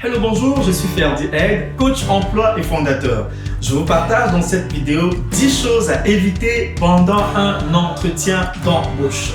Hello, bonjour, je suis Ferdi Egg, coach emploi et fondateur. Je vous partage dans cette vidéo 10 choses à éviter pendant un entretien d'embauche.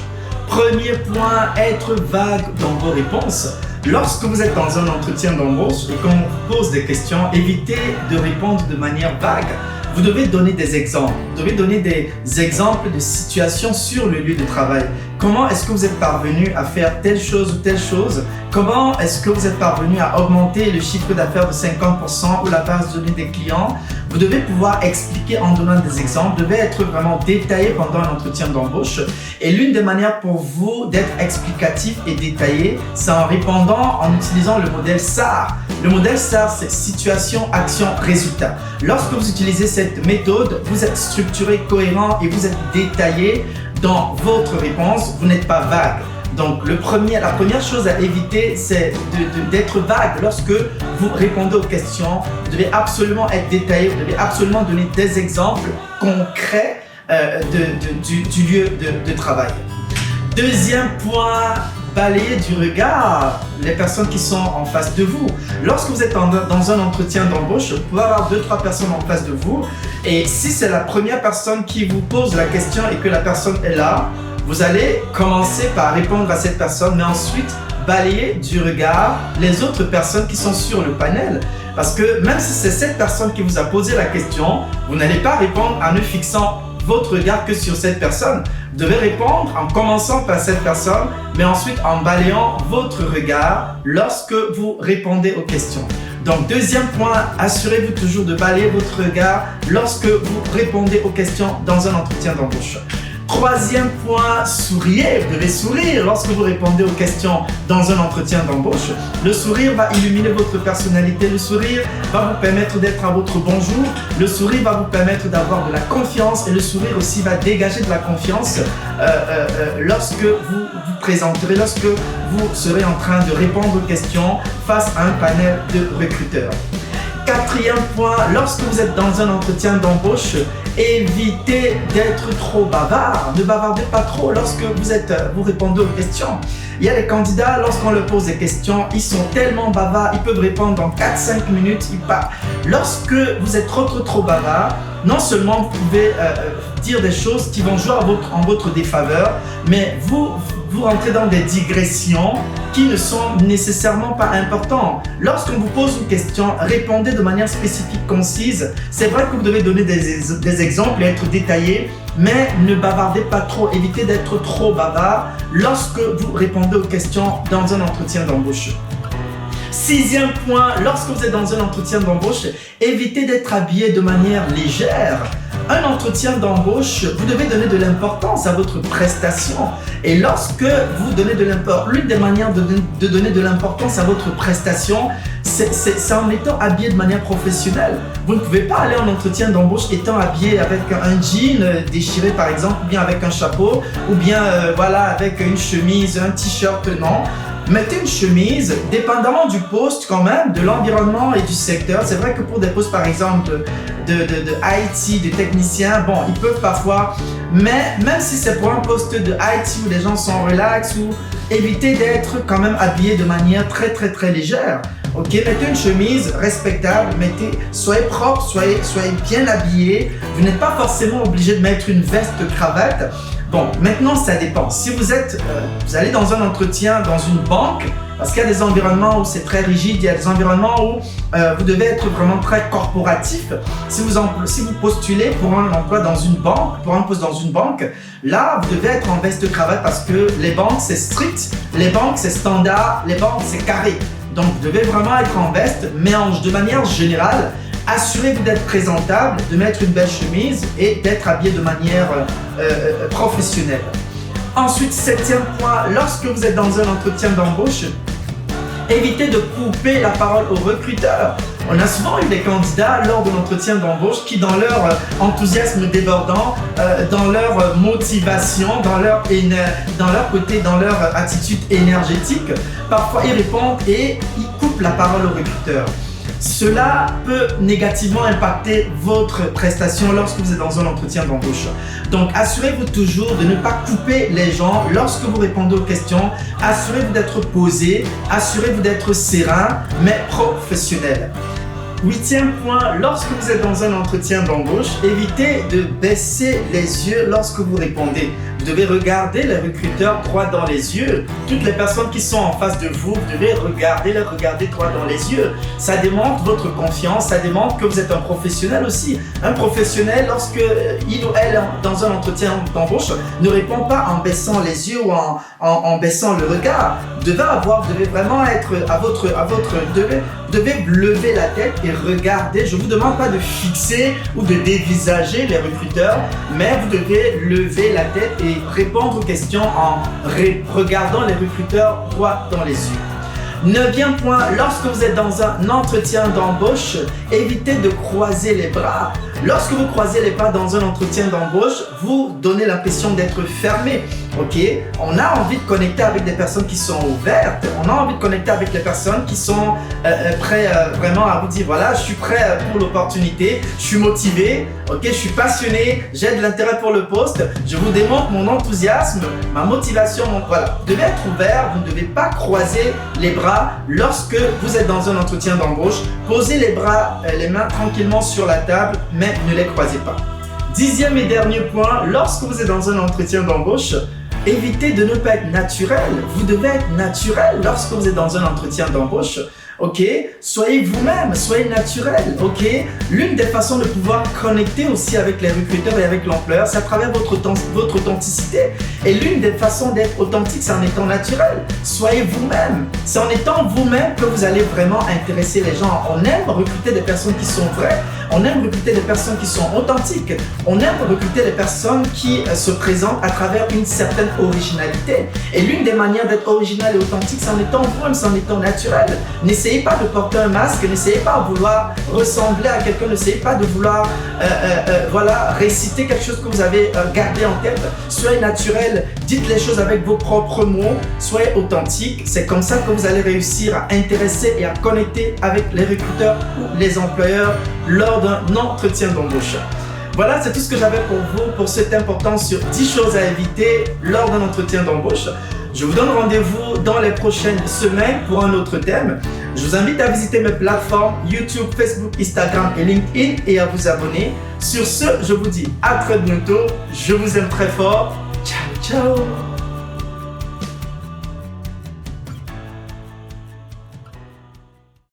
Premier point, être vague dans vos réponses. Lorsque vous êtes dans un entretien d'embauche et qu'on vous pose des questions, évitez de répondre de manière vague. Vous devez donner des exemples. Vous devez donner des exemples de situations sur le lieu de travail. Comment est-ce que vous êtes parvenu à faire telle chose ou telle chose? Comment est-ce que vous êtes parvenu à augmenter le chiffre d'affaires de 50% ou la base de données des clients? Vous devez pouvoir expliquer en donnant des exemples. Vous devez être vraiment détaillé pendant un entretien d'embauche. Et l'une des manières pour vous d'être explicatif et détaillé, c'est en répondant en utilisant le modèle SAR. Le modèle SAR, c'est situation, action, résultat. Lorsque vous utilisez cette méthode, vous êtes structuré, cohérent et vous êtes détaillé dans votre réponse. Vous n'êtes pas vague. Donc, la première chose à éviter, c'est d'être vague. Lorsque vous répondez aux questions, vous devez absolument être détaillé, vous devez absolument donner des exemples concrets du lieu de travail. Deuxième point, balayer du regard les personnes qui sont en face de vous. Lorsque vous êtes dans un entretien d'embauche, vous pouvez avoir 2-3 personnes en face de vous. Et si c'est la première personne qui vous pose la question et que la personne est là, vous allez commencer par répondre à cette personne, mais ensuite balayer du regard les autres personnes qui sont sur le panel. Parce que même si c'est cette personne qui vous a posé la question, vous n'allez pas répondre en ne fixant votre regard que sur cette personne. Vous devez répondre en commençant par cette personne, mais ensuite en balayant votre regard lorsque vous répondez aux questions. Donc, deuxième point, assurez-vous toujours de balayer votre regard lorsque vous répondez aux questions dans un entretien d'embauche. Troisième point, souriez. Vous devez sourire lorsque vous répondez aux questions dans un entretien d'embauche. Le sourire va illuminer votre personnalité. Le sourire va vous permettre d'être à votre bon jour. Le sourire va vous permettre d'avoir de la confiance et le sourire aussi va dégager de la confiance lorsque vous vous présenterez, lorsque vous serez en train de répondre aux questions face à un panel de recruteurs. Quatrième point, lorsque vous êtes dans un entretien d'embauche, évitez d'être trop bavard. Ne bavardez pas trop lorsque vous répondez aux questions. Il y a des candidats, lorsqu'on leur pose des questions, ils sont tellement bavards, ils peuvent répondre dans 4-5 minutes, ils partent. Lorsque vous êtes trop bavard, non seulement vous pouvez dire des choses qui vont jouer en votre défaveur, mais vous rentrez dans des digressions qui ne sont nécessairement pas importantes. Lorsqu'on vous pose une question, répondez de manière spécifique, concise. C'est vrai que vous devez donner des exemples et être détaillé, mais ne bavardez pas trop. Évitez d'être trop bavard lorsque vous répondez aux questions dans un entretien d'embauche. Sixième point, lorsque vous êtes dans un entretien d'embauche, évitez d'être habillé de manière légère. Un entretien d'embauche, vous devez donner de l'importance à votre prestation. Et lorsque vous donnez l'une des manières de donner de l'importance à votre prestation, c'est en étant habillé de manière professionnelle. Vous ne pouvez pas aller en entretien d'embauche étant habillé avec un jean déchiré par exemple, ou bien avec un chapeau, ou bien avec une chemise, un t-shirt, non. Mettez une chemise, dépendamment du poste quand même, de l'environnement et du secteur. C'est vrai que pour des postes par exemple de IT, de techniciens, bon, ils peuvent parfois, mais même si c'est pour un poste de IT où les gens sont relax, ou évitez d'être quand même habillé de manière très légère. Ok, mettez une chemise respectable, soyez propre, soyez bien habillé. Vous n'êtes pas forcément obligé de mettre une veste cravate. Bon, maintenant ça dépend. Si vous allez dans un entretien dans une banque, parce qu'il y a des environnements où c'est très rigide, il y a des environnements où vous devez être vraiment très corporatif. Si vous postulez pour un emploi dans une banque, pour un poste dans une banque, là vous devez être en veste cravate parce que les banques c'est strict, les banques c'est standard, les banques c'est carré. Donc vous devez vraiment être en veste, mais de manière générale, assurez-vous d'être présentable, de mettre une belle chemise et d'être habillé de manière professionnelle. Ensuite, septième point, lorsque vous êtes dans un entretien d'embauche, évitez de couper la parole aux recruteurs. On a souvent eu des candidats lors de l'entretien d'embauche qui, dans leur enthousiasme débordant, dans leur motivation, dans leur attitude énergétique, parfois ils répondent et ils coupent la parole aux recruteurs. cela peut négativement impacter votre prestation lorsque vous êtes dans un entretien d'embauche. Donc, assurez-vous toujours de ne pas couper les gens lorsque vous répondez aux questions. Assurez-vous d'être posé, assurez-vous d'être serein, mais professionnel. 8e point, lorsque vous êtes dans un entretien d'embauche, évitez de baisser les yeux lorsque vous répondez. Vous devez regarder les recruteurs droit dans les yeux. Toutes les personnes qui sont en face de vous, vous devez les regarder droit dans les yeux. Ça démontre votre confiance, ça démontre que vous êtes un professionnel aussi. Un professionnel, lorsque il ou elle, dans un entretien d'embauche, ne répond pas en baissant les yeux ou en baissant le regard. Vous devez vraiment être devez lever la tête et regarder. Je ne vous demande pas de fixer ou de dévisager les recruteurs, mais vous devez lever la tête et répondre aux questions en regardant les recruteurs droit dans les yeux. 9e point, lorsque vous êtes dans un entretien d'embauche, évitez de croiser les bras. Lorsque vous croisez les bras dans un entretien d'embauche, vous donnez l'impression d'être fermé. Ok, on a envie de connecter avec des personnes qui sont ouvertes. On a envie de connecter avec les personnes qui sont prêts vraiment à vous dire voilà, je suis prêt pour l'opportunité, je suis motivé, ok, je suis passionné, j'ai de l'intérêt pour le poste, je vous démontre mon enthousiasme, ma motivation, voilà. Vous devez être ouvert, vous ne devez pas croiser les bras lorsque vous êtes dans un entretien d'embauche. Posez les bras, les mains tranquillement sur la table, mais ne les croisez pas. 10e et dernier point, lorsque vous êtes dans un entretien d'embauche, évitez de ne pas être naturel. Vous devez être naturel lorsque vous êtes dans un entretien d'embauche. Ok, soyez vous-même, soyez naturel. Ok, l'une des façons de pouvoir connecter aussi avec les recruteurs et avec l'employeur, c'est à travers votre authenticité. Et l'une des façons d'être authentique, c'est en étant naturel. Soyez vous-même. C'est en étant vous-même que vous allez vraiment intéresser les gens. On aime recruter des personnes qui sont vraies. On aime recruter des personnes qui sont authentiques. On aime recruter des personnes qui se présentent à travers une certaine originalité. Et l'une des manières d'être original et authentique, c'est en étant vous-même, c'est en étant naturel. N'essayez pas de porter un masque, n'essayez pas de vouloir ressembler à quelqu'un, n'essayez pas de vouloir réciter quelque chose que vous avez gardé en tête. Soyez naturel, dites les choses avec vos propres mots, soyez authentique. C'est comme ça que vous allez réussir à intéresser et à connecter avec les recruteurs ou les employeurs lors d'un entretien d'embauche. Voilà, c'est tout ce que j'avais pour vous pour cette importance sur 10 choses à éviter lors d'un entretien d'embauche. Je vous donne rendez-vous dans les prochaines semaines pour un autre thème. Je vous invite à visiter mes plateformes YouTube, Facebook, Instagram et LinkedIn et à vous abonner. Sur ce, je vous dis à très bientôt. Je vous aime très fort. Ciao, ciao.